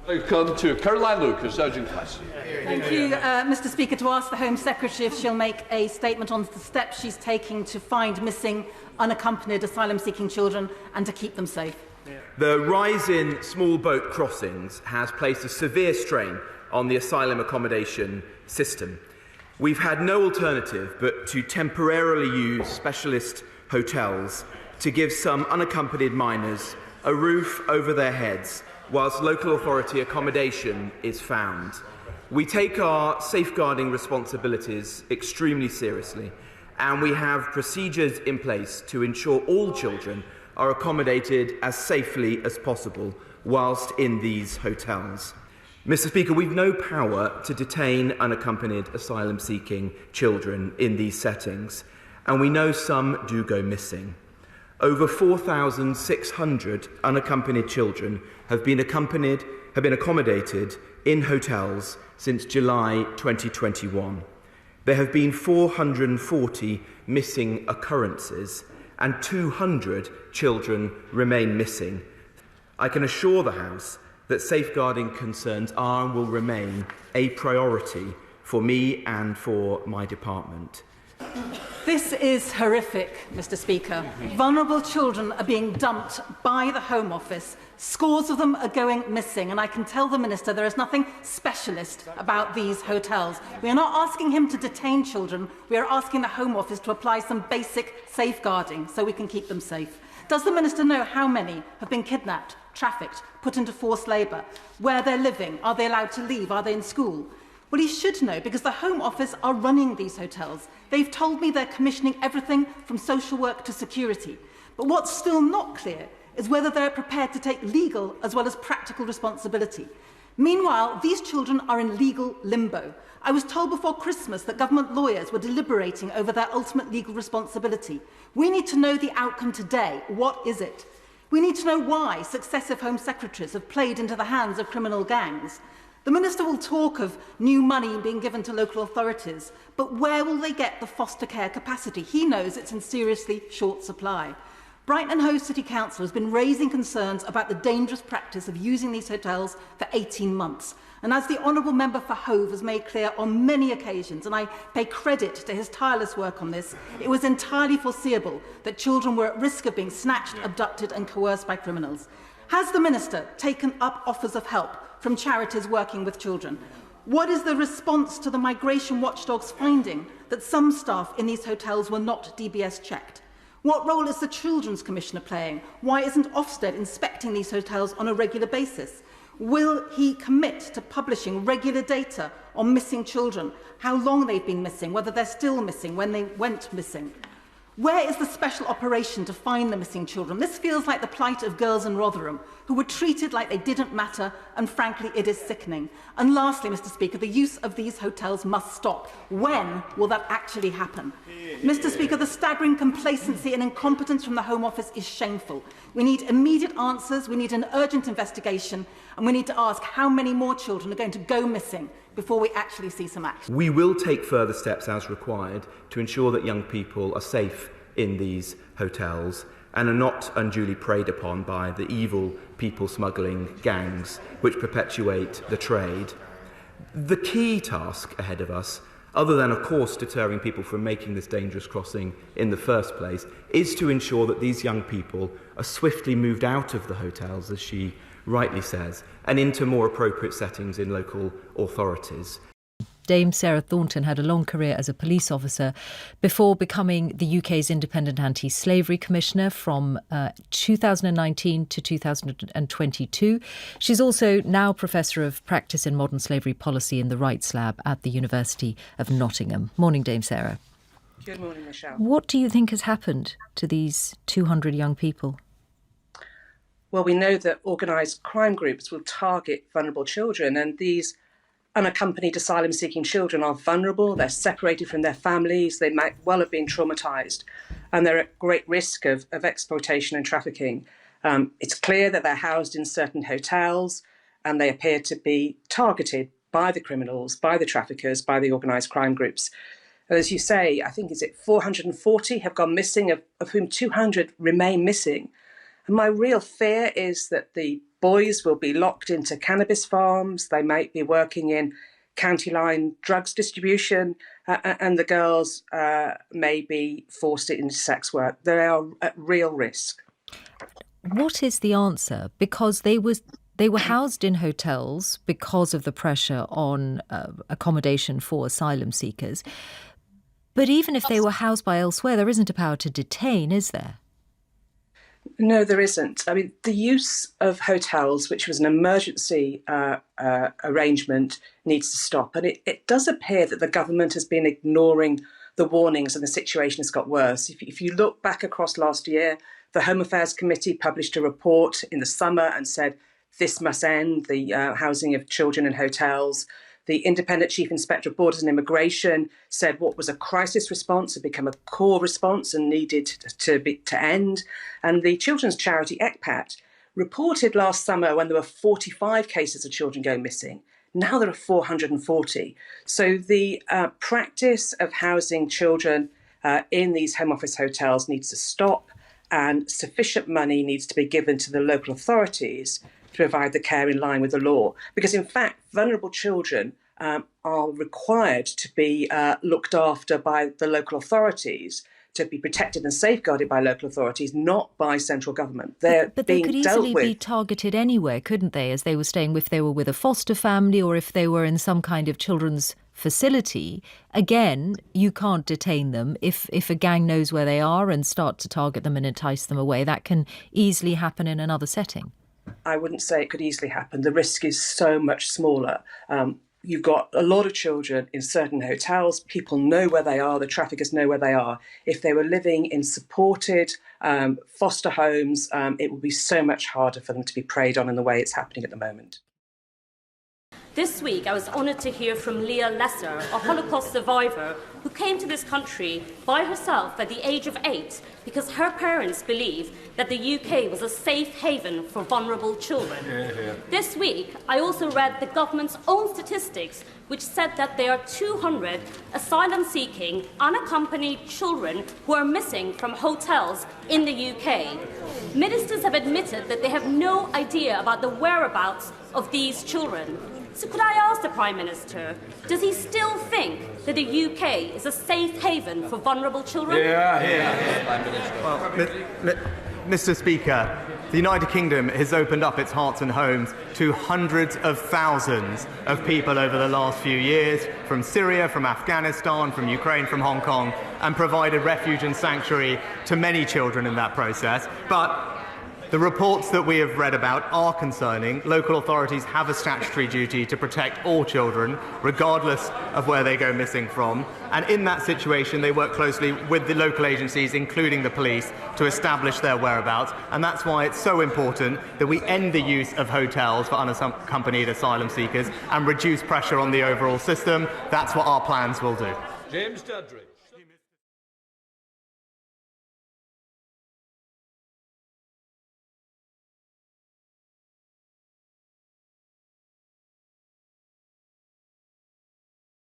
I come to 𝗕𝗥𝗜𝗧𝗔𝗜𝗡. Thank you, Mr. Speaker, to ask the Home Secretary if she'll make a statement on the steps she's taking to find missing, unaccompanied asylum-seeking children and to keep them safe. The rise in small boat crossings has placed a severe strain on the asylum accommodation system. We've had no alternative but to temporarily use specialist hotels to give some unaccompanied minors a roof over their heads whilst local authority accommodation is found. We take our safeguarding responsibilities extremely seriously, and we have procedures in place to ensure all children are accommodated as safely as possible whilst in these hotels. Mr. Speaker, we've no power to detain unaccompanied asylum-seeking children in these settings, and we know some do go missing. Over 4,600 unaccompanied children have been accommodated in hotels since July 2021. There have been 440 missing occurrences and 200 children remain missing. I can assure the House that safeguarding concerns are and will remain a priority for me and for my department. This is horrific, Mr. Speaker. Vulnerable children are being dumped by the Home Office. Scores of them are going missing, and I can tell the Minister there is nothing specialist about these hotels. We are not asking him to detain children. We are asking the Home Office to apply some basic safeguarding so we can keep them safe. Does the Minister know how many have been kidnapped, trafficked, put into forced labour? Where they're living? Are they allowed to leave? Are they in school? Well, he should know, because the Home Office are running these hotels. They've told me they're commissioning everything from social work to security. But what's still not clear is whether they're prepared to take legal as well as practical responsibility. Meanwhile, these children are in legal limbo. I was told before Christmas that government lawyers were deliberating over their ultimate legal responsibility. We need to know the outcome today. What is it? We need to know why successive Home Secretaries have played into the hands of criminal gangs. The Minister will talk of new money being given to local authorities, but where will they get the foster care capacity? He knows it's in seriously short supply. Brighton and Hove City Council has been raising concerns about the dangerous practice of using these hotels for 18 months. And as the Honourable Member for Hove has made clear on many occasions, and I pay credit to his tireless work on this, it was entirely foreseeable that children were at risk of being snatched, abducted and coerced by criminals. Has the Minister taken up offers of help from charities working with children? What is the response to the migration watchdog's finding that some staff in these hotels were not DBS checked? What role is the Children's Commissioner playing? Why isn't Ofsted inspecting these hotels on a regular basis? Will he commit to publishing regular data on missing children, how long they've been missing, whether they're still missing, when they went missing? Where is the special operation to find the missing children? This feels like the plight of girls in Rotherham, who were treated like they didn't matter, and frankly, it is sickening. And lastly, Mr. Speaker, the use of these hotels must stop. When will that actually happen? Mr. Speaker, the staggering complacency and incompetence from the Home Office is shameful. We need immediate answers, we need an urgent investigation, and we need to ask how many more children are going to go missing before we actually see some action. We will take further steps as required to ensure that young people are safe in these hotels and are not unduly preyed upon by the evil people smuggling gangs which perpetuate the trade. The key task ahead of us, other than of course deterring people from making this dangerous crossing in the first place, is to ensure that these young people are swiftly moved out of the hotels, as she rightly says, and into more appropriate settings in local authorities. Dame Sarah Thornton had a long career as a police officer before becoming the UK's Independent Anti-Slavery Commissioner from 2019 to 2022. She's also now Professor of Practice in Modern Slavery Policy in the Rights Lab at the University of Nottingham. Morning, Dame Sarah. Good morning, Michelle. What do you think has happened to these 200 young people? Well, we know that organised crime groups will target vulnerable children, and these unaccompanied asylum-seeking children are vulnerable, they're separated from their families, they might well have been traumatised, and they're at great risk of exploitation and trafficking. It's clear that they're housed in certain hotels, and they appear to be targeted by the criminals, by the traffickers, by the organised crime groups. And as you say, I think, is it 440 have gone missing, of whom 200 remain missing. And my real fear is that the boys will be locked into cannabis farms, they might be working in county line drugs distribution, and the girls may be forced into sex work. They are at real risk. What is the answer? Because they were housed in hotels because of the pressure on accommodation for asylum seekers. But even if they were housed by elsewhere, there isn't a power to detain, is there? No, there isn't. I mean, the use of hotels, which was an emergency arrangement, needs to stop. And it does appear that the government has been ignoring the warnings and the situation has got worse. If you look back across last year, the Home Affairs Committee published a report in the summer and said this must end, the housing of children in hotels. The Independent Chief Inspector of Borders and Immigration said what was a crisis response had become a core response and needed to end. And the children's charity 𝗃𝗏𝗃𝗏 reported last summer when there were 45 cases of children going missing. Now there are 440. So the practice of housing children in these Home Office hotels needs to stop, and sufficient money needs to be given to the local authorities to provide the care in line with the law. Because in fact, vulnerable children are required to be looked after by the local authorities, to be protected and safeguarded by local authorities, not by central government. But they could easily be targeted anywhere, couldn't they, as they were staying, if they were with a foster family or if they were in some kind of children's facility. Again, you can't detain them. If a gang knows where they are and start to target them and entice them away, that can easily happen in another setting. I wouldn't say it could easily happen. The risk is so much smaller. You've got a lot of children in certain hotels. People know where they are. The traffickers know where they are. If they were living in supported foster homes, it would be so much harder for them to be preyed on in the way it's happening at the moment. This week, I was honoured to hear from 𝗕𝗏𝗬𝗟𝗏𝗡, a Holocaust survivor who came to this country by herself at the age of 8 because her parents believed that the UK was a safe haven for vulnerable children. This week, I also read the government's own statistics, which said that there are 200 asylum-seeking, unaccompanied children who are missing from hotels in the UK. Ministers have admitted that they have no idea about the whereabouts of these children. So could I ask the Prime Minister, does he still think that the UK is a safe haven for vulnerable children? Well, Mr. Speaker, the United Kingdom has opened up its hearts and homes to hundreds of thousands of people over the last few years, from Syria, from Afghanistan, from Ukraine, from Hong Kong, and provided refuge and sanctuary to many children in that process. But the reports that we have read about are concerning. Local authorities have a statutory duty to protect all children, regardless of where they go missing from. And in that situation, they work closely with the local agencies, including the police, to establish their whereabouts. And that's why it's so important that we end the use of hotels for unaccompanied asylum seekers and reduce pressure on the overall system. That's what our plans will do. James Dudley.